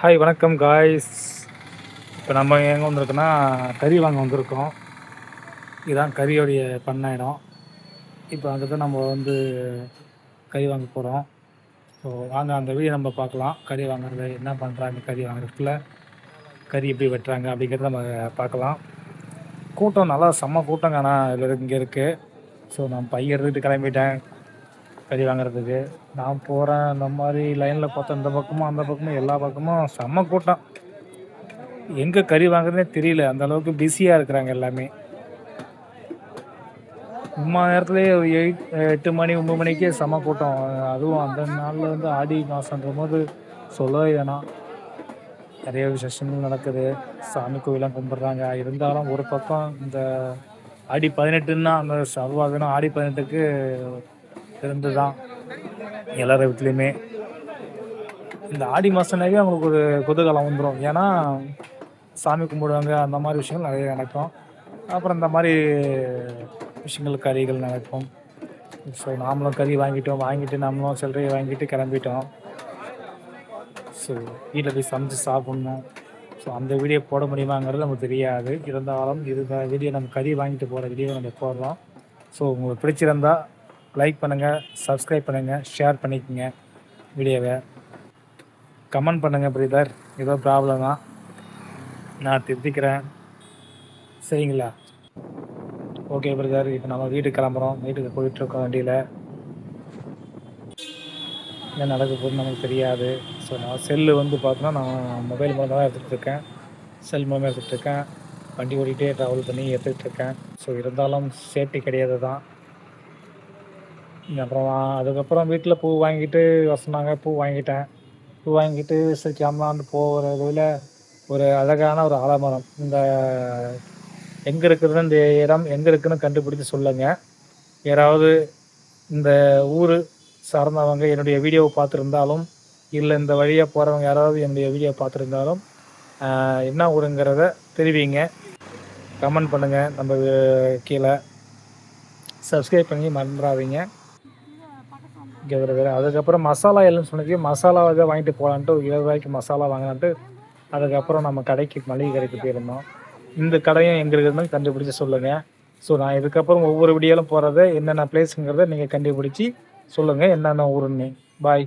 Hi வணக்கம் guys. இப்போ நம்ம எங்கே வந்திருக்கோன்னா கறி வாங்க வந்திருக்கோம். இதுதான் கறியோடைய பண்ண இடம். இப்போ அங்கே தான் நம்ம கறி வாங்க போகிறோம். ஸோ வாங்க அந்த வீடியோ நம்ம பார்க்கலாம். கறி வாங்குறது என்ன பண்ணுறாங்க, கறி வாங்குறதுக்குள்ள கறி எப்படி வெட்டுறாங்க அப்படிங்கிறத நம்ம பார்க்கலாம். கூட்டம் நல்லா செம்ம கூட்டங்க. ஆனால் இங்கே இருக்குது. ஸோ நான் பைய எடுத்துகிட்டு கிளம்பிட்டேன் கறி வாங்குறதுக்கு. நான் போகிறேன். அந்த மாதிரி லைனில் பார்த்தா இந்த பக்கமும் அந்த பக்கமும் எல்லா பக்கமும் செம்ம கூட்டம். எங்கே கறி வாங்குறதுனே தெரியல, அந்த அளவுக்கு பிஸியாக இருக்கிறாங்க எல்லாமே. சும்மா நேரத்துலேயே 8 மணி 9 மணிக்கே செம்ம கூட்டம். அதுவும் அந்த நாளில் ஆடி மாதன்ற போது சொல்லவே வேணாம். நிறைய விசேஷங்கள் நடக்குது, சாமி கோவிலாம் கும்பிட்றாங்க. இருந்தாலும் ஒரு பக்கம் இந்த ஆடி 18ன்னா அந்த செவ்வாய்னா ஆடி 18க்கு இருந்து தான் எல்லார வீட்லேயுமே இந்த ஆடி மாதம்னாவே அவங்களுக்கு ஒரு குதூகலம் வந்துடும். ஏன்னா சாமி கும்பிடுவாங்க, அந்த மாதிரி விஷயங்கள் நிறைய நடக்கும். அப்புறம் இந்த மாதிரி விஷயங்கள் கறிகள் நடக்கும். ஸோ நாமளும் கறி வாங்கிட்டு நம்மளும் சில்லறையை வாங்கிட்டு கிளம்பிட்டோம். ஸோ வீட்டில் போய் சமைச்சு சாப்பிட்ணும். ஸோ அந்த வீடியோ போட முடியுமாங்கிறது நமக்கு தெரியாது. இருந்தாலும் வீடியோ நம்ம கறி வாங்கிட்டு போகிற வீடியோ நம்ம போடுறோம். ஸோ உங்களுக்கு பிடிச்சிருந்தா லைக் பண்ணுங்கள், சப்ஸ்கிரைப் பண்ணுங்கள், ஷேர் பண்ணிக்கோங்க வீடியோவை. கமெண்ட் பண்ணுங்கள் பிரதர், ஏதோ ப்ராப்ளமா நான் திருத்திக்கிறேன், சரிங்களா? ஓகே பிரதர், இப்போ நம்ம வீட்டுக்கு கிளம்புறோம். வீட்டுக்கு போயிட்டுருக்கோம். வண்டியில் என்ன நடக்க போகுதுன்னு நமக்கு தெரியாது. ஸோ நான் செல்லு பார்த்தோன்னா நான் மொபைல் மூலமாக தான் எடுத்துகிட்ருக்கேன். செல் மூலமாக எடுத்துகிட்ருக்கேன். வண்டி ஓடிக்கிட்டே ட்ராவல் பண்ணி எடுத்துகிட்ருக்கேன். ஸோ இருந்தாலும் சேஃப்டி கிடையாது தான். அப்புறம் அதுக்கப்புறம் வீட்டில் பூ வாங்கிட்டு சொன்னாங்க. பூ வாங்கிட்டு சரி கிளம்பலான்னு போகிற இதில் ஒரு அழகான ஒரு ஆலமரம், இந்த எங்கே இருக்குதுன்னு, இந்த இடம் எங்கே இருக்குதுன்னு கண்டுபிடிச்சி சொல்லுங்கள். யாராவது இந்த ஊர் சார்ந்தவங்க என்னுடைய வீடியோவை பார்த்துருந்தாலும், இல்லை இந்த வழியாக போகிறவங்க யாராவது என்னுடைய வீடியோ பார்த்துருந்தாலும் என்ன ஊருங்கிறத தெரிவிங்க, கமெண்ட் பண்ணுங்கள். நம்ம கீழே சப்ஸ்கிரைப் பண்ணி மறந்துடாதீங்க. அதுக்கப்புறம் மசாலா இல்லைன்னு சொன்னது, மசாலா இதை வாங்கிட்டு போகலான்ட்டு 20 ரூபாய்க்கு மசாலா வாங்கினான்ட்டு அதுக்கப்புறம் நம்ம மளிகை கடைக்கு போயிருந்தோம். இந்த கடையும் எங்கே இருக்குதுன்னு கண்டுபிடிச்சி சொல்லுங்கள். ஸோ நான் இதுக்கப்புறம் ஒவ்வொரு வீடியோவிலும் போகிறத என்னென்ன பிளேஸுங்கிறத நீங்கள் கண்டுபிடிச்சி சொல்லுங்கள், என்னென்ன ஊருன்னு. பாய்.